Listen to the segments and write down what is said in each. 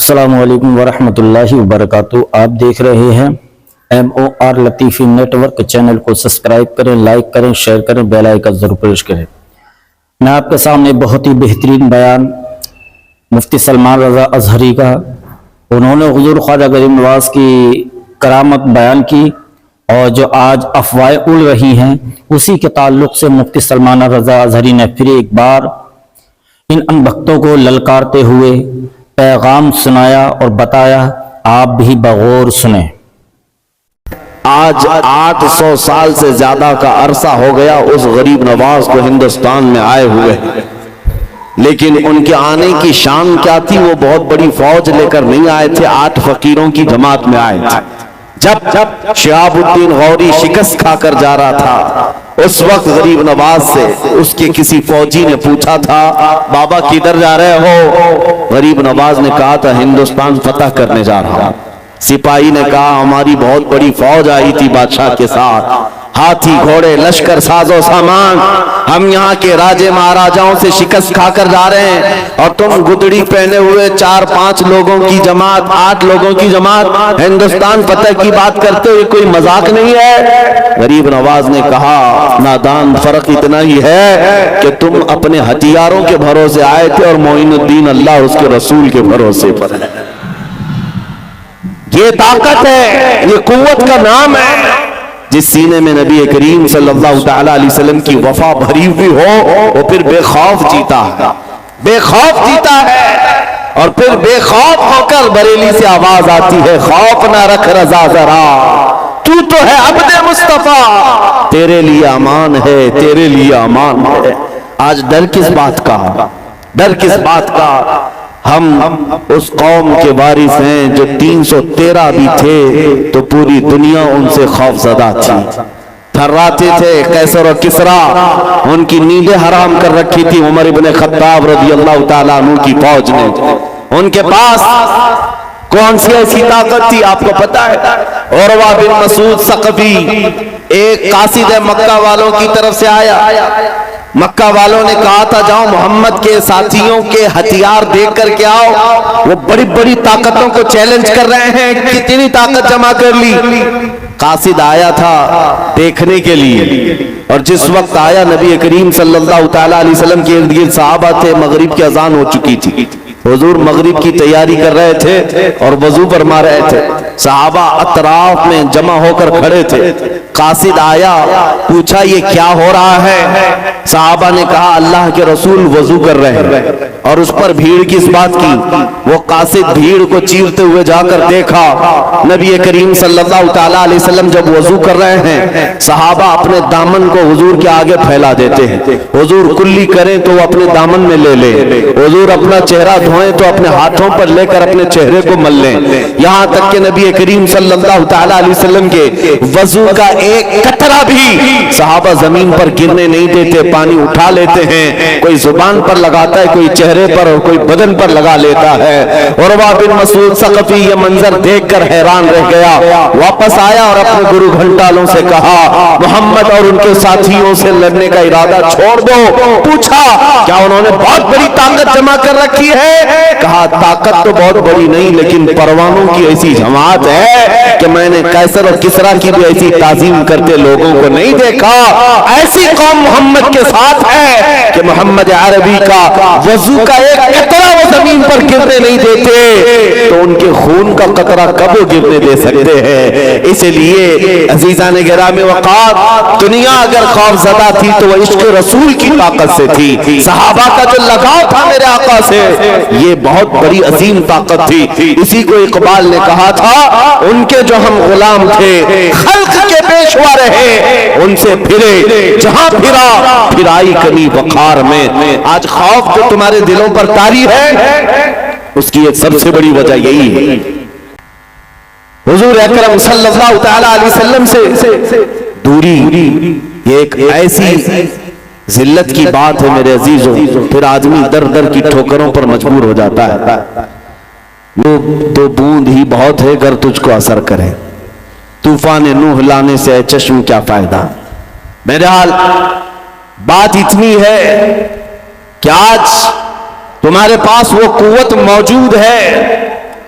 السلام علیکم ورحمۃ اللہ وبرکاتہ۔ آپ دیکھ رہے ہیں MOR لطیفی نیٹ ورک۔ چینل کو سبسکرائب کریں، لائک کریں، شیئر کریں، بیل آئیکن ضرور پریس کریں۔ میں آپ کے سامنے بہت ہی بہترین بیان مفتی سلمان رضا اظہری کا، انہوں نے حضور خواجہ غریب نواز کی کرامت بیان کی، اور جو آج افواہیں اڑ رہی ہیں اسی کے تعلق سے مفتی سلمان رضا اظہری نے پھر ایک بار ان انبھکتوں کو للکارتے ہوئے پیغام سنایا اور بتایا، آپ بھی بغور سنیں۔ آج 800 سال سے زیادہ کا عرصہ ہو گیا اس غریب نواز کو ہندوستان میں آئے ہوئے، لیکن ان کے آنے کی شان کیا تھی؟ وہ بہت بڑی فوج لے کر نہیں آئے تھے، 8 فقیروں کی جماعت میں آئے تھے۔ جب شہاب الدین غوری شکست کھا کر جا رہا تھا، اس وقت غریب نواز سے اس کے کسی فوجی نے پوچھا تھا، بابا کدھر جا رہے ہو؟ غریب نواز نے کہا تھا ہندوستان فتح کرنے جا رہا ہوں۔ سپاہی نے کہا ہماری بہت بڑی فوج آئی تھی بادشاہ کے ساتھ، ہاتھی گھوڑے لشکر ساز و سامان، ہم یہاں کے راجے مہاراجاؤں سے شکست کھا کر جا رہے ہیں، اور تم گدڑی پہنے ہوئے 4-5 لوگوں کی جماعت، 8 لوگوں کی جماعت ہندوستان فتح کی بات کرتے ہوئے، کوئی مذاق نہیں ہے؟ غریب نواز نے کہا نادان، فرق اتنا ہی ہے کہ تم اپنے ہتھیاروں کے بھروسے آئے تھے اور معین الدین اللہ اس کے رسول کے بھروسے پر ہے۔ یہ طاقت ہے، یہ قوت کا نام ہے۔ جس سینے میں نبی کریم صلی اللہ تعالی علیہ وسلم کی وفا بھری ہوئی ہو، وہ پھر بے خوف جیتا ہے، بے خوف جیتا ہے، اور پھر بے خوف ہو کر بریلی سے آواز آتی ہے، خوف نہ رکھ رضا ذرا، تو ہے عبد مصطفیٰ، تیرے لیے امان ہے، تیرے لیے امان ہے۔ آج ڈر کس بات کا؟ ڈر کس بات کا؟ ہم اس قوم کے وارث ہیں جو 313 بھی تھے تو پوری دنیا ان سے خوف زدہ تھی، تھراتے تھے۔ قیصر و کسریٰ ان کی نیندیں حرام کر رکھی تھی، عمر ابن خطاب رضی اللہ تعالیٰ عنہ کی فوج نے۔ ان کے پاس کون سی ایسی طاقت تھی آپ کو پتا ہے؟ عروہ بن مسعود ثقفی ایک قاصد مکہ والوں کی طرف سے آیا، مکہ والوں نے کہا تھا جاؤ محمد کے ساتھیوں کے ہتھیار دیکھ کر کے آؤ، وہ بڑی بڑی طاقتوں کو چیلنج کر رہے ہیں، کتنی طاقت جمع کر لی۔ قاصد آیا تھا دیکھنے کے لیے، اور جس وقت آیا نبی کریم صلی اللہ تعالی علیہ وسلم کے ارد گرد صحابہ تھے، مغرب کی اذان ہو چکی تھی، حضور مغرب کی تیاری کر رہے تھے اور وضو فرما رہے تھے، صحابہ اطراف میں جمع ہو کر کھڑے تھے۔ قاصد آیا، پوچھا یہ کیا ہو رہا ہے؟ صحابہ نے کہا اللہ کے رسول وضو کر رہے ہیں، اور اس پر بھیڑ کس بات کی؟ وہ قاصد بھیڑ کو چیرتے ہوئے جا کر دیکھا، نبی کریم صلی اللہ تعالی علیہ وسلم جب وضو کر رہے ہیں، صحابہ اپنے دامن کو حضور کے آگے پھیلا دیتے ہیں، حضور کلی کریں تو وہ اپنے دامن میں لے لیں، حضور اپنا چہرہ دھوئیں تو اپنے ہاتھوں پر لے کر اپنے چہرے کو مل لیں، یہاں تک کہ نبی کریم صلی اللہ تعالی علیہ وسلم کے وضو کا ایک قطرہ بھی صحابہ زمین پر گرنے نہیں دیتے، پانی اٹھا لیتے ہیں، کوئی زبان پر لگاتا ہے، کوئی چہرے پر اور کوئی بدن پر لگا لیتا ہے۔ عروہ بن مسعود ثقفی یہ منظر دیکھ کر حیران رہ گیا، واپس آیا اور اپنے گرو گھنٹالوں سے کہا محمد اور ان کے ساتھیوں سے لڑنے کا ارادہ چھوڑ دو۔ پوچھا کیا انہوں نے بہت بڑی طاقت جمع کر رکھی ہے؟ کہا طاقت تو بہت بڑی نہیں، لیکن پروانوں کی ایسی جماعت ہے کہ میں نے قیصر اور کسریٰ کی بھی ایسی تعظیم کرتے لوگوں کو نہیں دیکھا۔ ایسی قوم محمد کے ساتھ ہے کہ محمد عربی کا وضو کا ایک قطرہ وہ زمین پر گرنے نہیں دیتے، تو ان کے خون کا قطرہ کب وہ گرنے دے سکتے ہیں؟ اس لیے عزیزان گرامی وقار، دنیا اگر خوف زدہ تھی تو وہ عشق رسول کی طاقت سے تھی، صحابہ کا جو لگاؤ تھا میرے آقا سے، یہ بہت بڑی عظیم طاقت تھی۔ اسی کو اقبال نے کہا تھا ان کے جو ہم غلام تھے خلق کے پیشوا رہے، ان سے پھرے جہاں پھرا پھرائی کمی وقار میں۔ آج خوف جو تمہارے دلوں پر طاری ہے، اس کی ایک سب سے بڑی وجہ یہی ہے، حضور اکرم صلی اللہ تعالی علیہ وسلم سے دوری۔ یہ ایک ایسی ذلت کی بات ہے میرے عزیزوں، پھر آدمی در در کی ٹھوکروں پر مجبور ہو جاتا ہے۔ وہ تو بوند ہی بہت ہے گر تجھ کو اثر کرے، طوفان نوح لانے سے اے چشم کیا فائدہ۔ میرے حال بات اتنی ہے کہ آج تمہارے پاس وہ قوت موجود ہے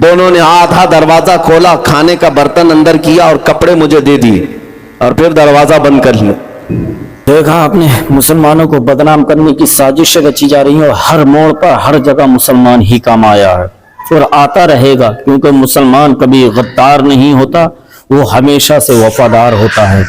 دونوں نے آدھا دروازہ کھولا, کھانے کا برتن اندر کیا اور کپڑے مجھے دے دیے اور پھر دروازہ بند کر لیا. دیکھا آپ نے, مسلمانوں کو بدنام کرنے کی سازشیں رچی جا رہی ہیں اور ہر موڑ پر ہر جگہ مسلمان ہی کام آیا ہے اور آتا رہے گا, کیونکہ مسلمان کبھی غدار نہیں ہوتا, وہ ہمیشہ سے وفادار ہوتا ہے.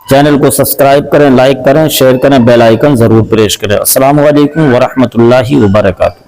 چینل کو سبسکرائب کریں, لائک کریں, شیئر کریں, بیل آئیکن ضرور پریس کریں. السلام علیکم ورحمۃ اللہ وبرکاتہ.